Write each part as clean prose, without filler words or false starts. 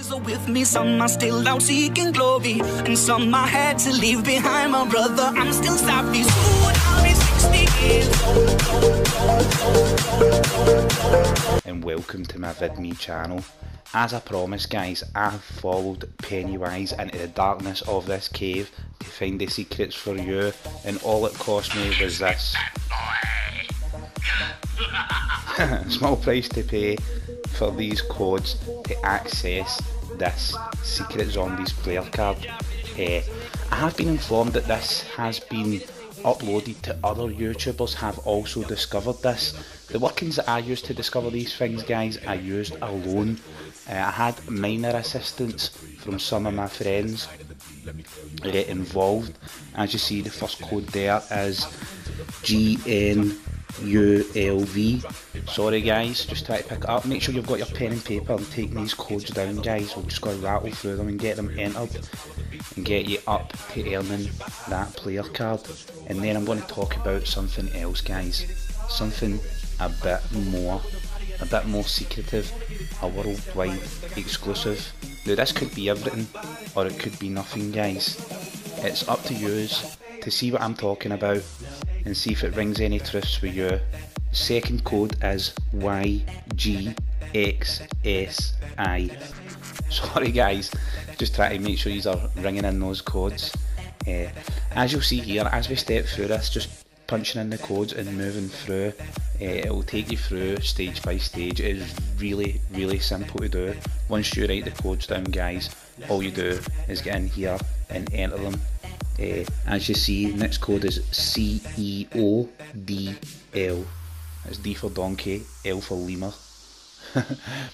Are with me, some are still out seeking glory, and some I had to leave behind. My brother, I'm still savvy. Soon I'll be 60 years old. And welcome to my VidMe channel. As I promised, guys, I've followed Pennywise into the darkness of this cave to find the secrets for you, and all it cost me was this. Small price to pay for these codes to access this Secret Zombies player card. I have been informed that this has been uploaded to other YouTubers have also discovered this. The workings that I used to discover these things, guys, I used alone. I had minor assistance from some of my friends involved. As you see, the first code there is GNULV. Sorry guys, just try to pick it up. Make sure you've got your pen and paper and take these codes down, guys. We're just going to rattle through them and get them entered and get you up to earning that player card. And then I'm going to talk about something else, guys, something a bit more secretive, a worldwide exclusive. Now this could be everything or it could be nothing, guys. It's up to yous to see what I'm talking about and see if it rings any truths with you. Second code is YGXSI. Sorry guys, just try to make sure you are ringing in those codes. As you'll see here, as we step through this, just punching in the codes and moving through, it will take you through stage by stage. It is really simple to do. Once you write the codes down, guys, all you do is get in here and enter them. As you see, next code is CEODL. That's D for donkey, L for lemur.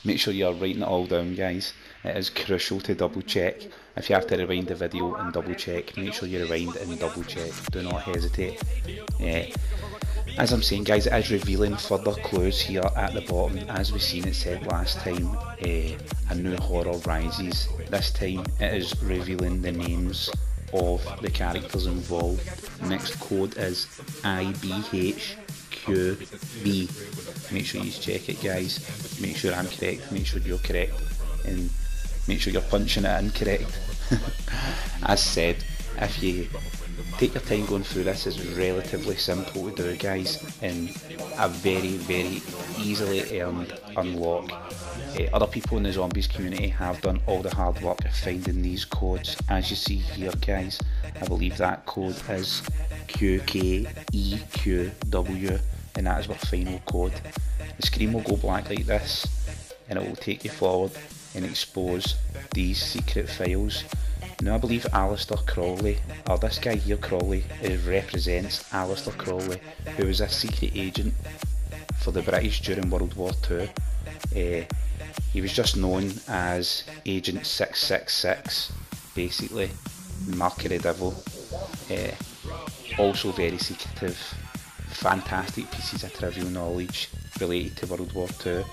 Make sure you are writing it all down, guys. It is crucial to double check. If you have to rewind the video and double check, make sure you rewind and double check. Do not hesitate. As I'm saying, guys, it is revealing further clues here at the bottom. As we seen it said last time, a new horror rises. This time it is revealing the names of the characters involved. Next code is IBHQB. Make sure you check it, guys. Make sure I'm correct, make sure you're correct, and make sure you're punching it in correct. As said, if you take your time going through this, it's relatively simple to do, guys, and a very easily earned unlock. Other people in the zombies community have done all the hard work of finding these codes. As you see here, guys, I believe that code is QKEQW, and that is our final code. The screen will go black like this, and it will take you forward and expose these secret files. Now I believe Alistair Crawley, or this guy here Crawley, represents Alistair Crawley, who was a secret agent for the British during World War II. He was just known as Agent 666, basically, Mercury Devil. Also very secretive, fantastic pieces of trivial knowledge related to World War II.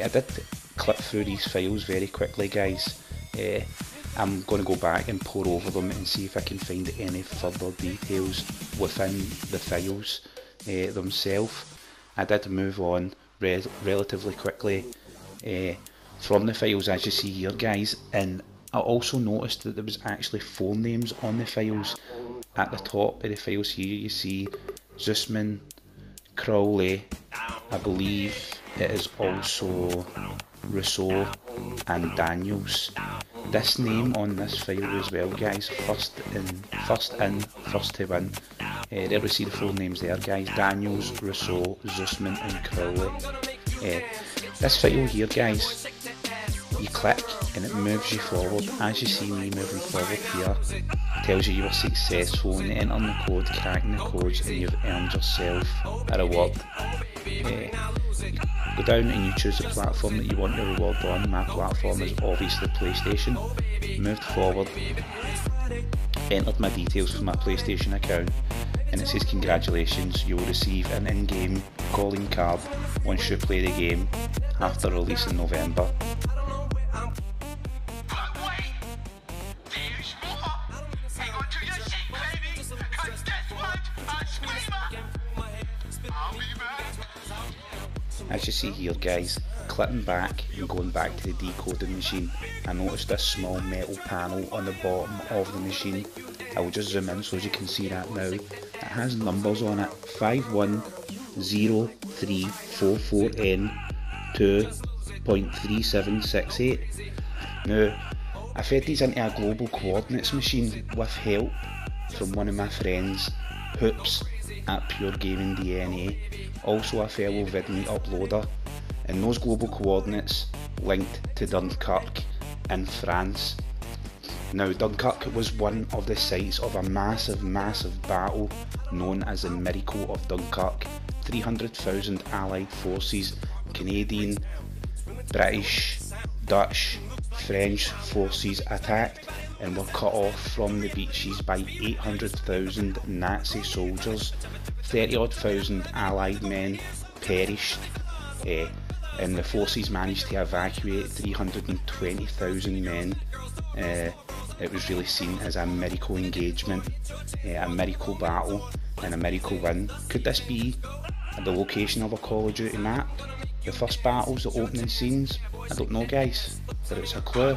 I did clip through these files very quickly, guys. I'm going to go back and pore over them and see if I can find any further details within the files themselves. I did move on relatively quickly from the files, as you see here, guys, and I also noticed that there was actually phone names on the files. At the top of the files here you see Zussman, Crowley, I believe it is also Rousseau and Daniels. This name on this file as well, guys, first in, first to win. There we see the full names there, guys, Daniels, Rousseau, Zussman and Crowley. This file here, guys, you click and it moves you forward. As you see me moving forward here, tells you were successful in entering the code, cracking the codes, and you've earned yourself a reward. Go down and you choose the platform that you want your reward on. My platform is obviously PlayStation. Moved forward, entered my details for my PlayStation account, and it says congratulations, you will receive an in-game calling card once you play the game after release in November. As you see here, guys, clipping back and going back to the decoding machine, I noticed this small metal panel on the bottom of the machine. I will just zoom in so as you can see that now. It has numbers on it, 510344N 2.3768. Now, I fed these into a global coordinates machine with help from one of my friends, Hoops at Pure Gaming DNA, also a fellow VidMe uploader, and those global coordinates linked to Dunkirk in France. Now, Dunkirk was one of the sites of a massive battle known as the Miracle of Dunkirk. 300,000 Allied forces, Canadian, British, Dutch, French forces attacked and were cut off from the beaches by 800,000 Nazi soldiers. 30-odd thousand Allied men perished, and the forces managed to evacuate 320,000 men. It was really seen as a miracle engagement, a miracle battle and a miracle win. Could this be the location of a Call of Duty map? The first battles, the opening scenes? I don't know, guys, but it's a clue.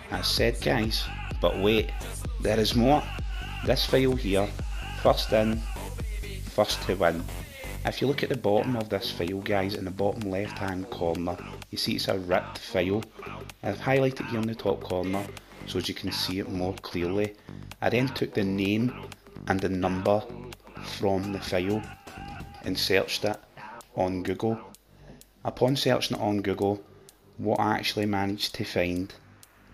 As said, guys, but wait, there is more. This file here, first in, first to win. If you look at the bottom of this file, guys, in the bottom left hand corner, you see it's a ripped file. I've highlighted here in the top corner so as you can see it more clearly. I then took the name and the number from the file and searched it on Google. Upon searching it on Google, what I actually managed to find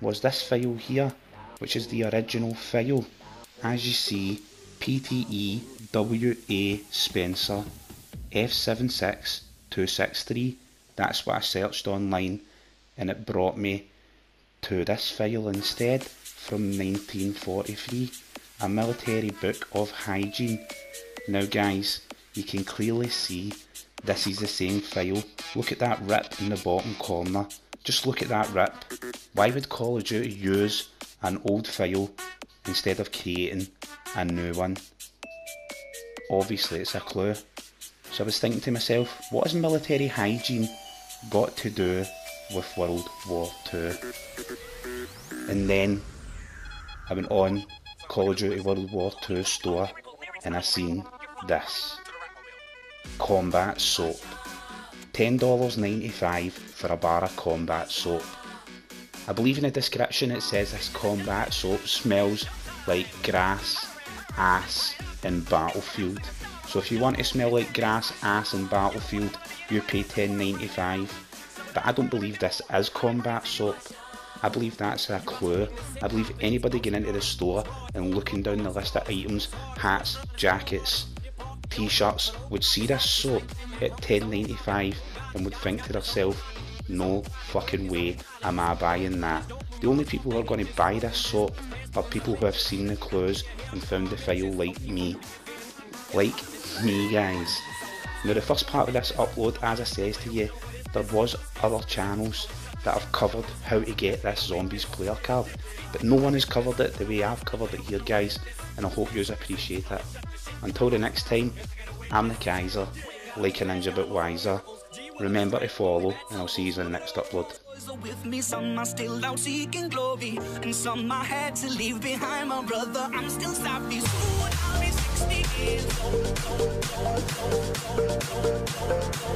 was this file here, which is the original file. As you see, PTE WA Spencer F76263, that's what I searched online, and it brought me to this file instead from 1943, a military book of hygiene. Now guys, you can clearly see this is the same file. Look at that rip in the bottom corner. Just look at that rip. Why would Call of Duty use an old file instead of creating a new one? Obviously it's a clue. So I was thinking to myself, what has military hygiene got to do with World War II? And then I went on Call of Duty World War II store and I seen this. Combat soap. $10.95 for a bar of combat soap. I believe in the description it says this combat soap smells like grass, ass and Battlefield. So if you want to smell like grass, ass and Battlefield, you pay $10.95. But I don't believe this is combat soap. I believe that's a clue. I believe anybody getting into the store and looking down the list of items, hats, jackets, t-shirts, would see this soap at $10.95 and would think to themselves, no fucking way am I buying that. The only people who are going to buy this soap are people who have seen the clues and found the file like me. Like me, guys. Now the first part of this upload, as I says to you, there was other channels that have covered how to get this Zombies player card, but no one has covered it the way I've covered it here, guys, and I hope you appreciate it. Until the next time, I'm the Kaiser, like a ninja but wiser. Remember to follow, and I'll see you in the next upload. With me, some are still out seeking glory, and some I had to leave behind. My brother, I'm still savvy, soon I'll be 60 years old.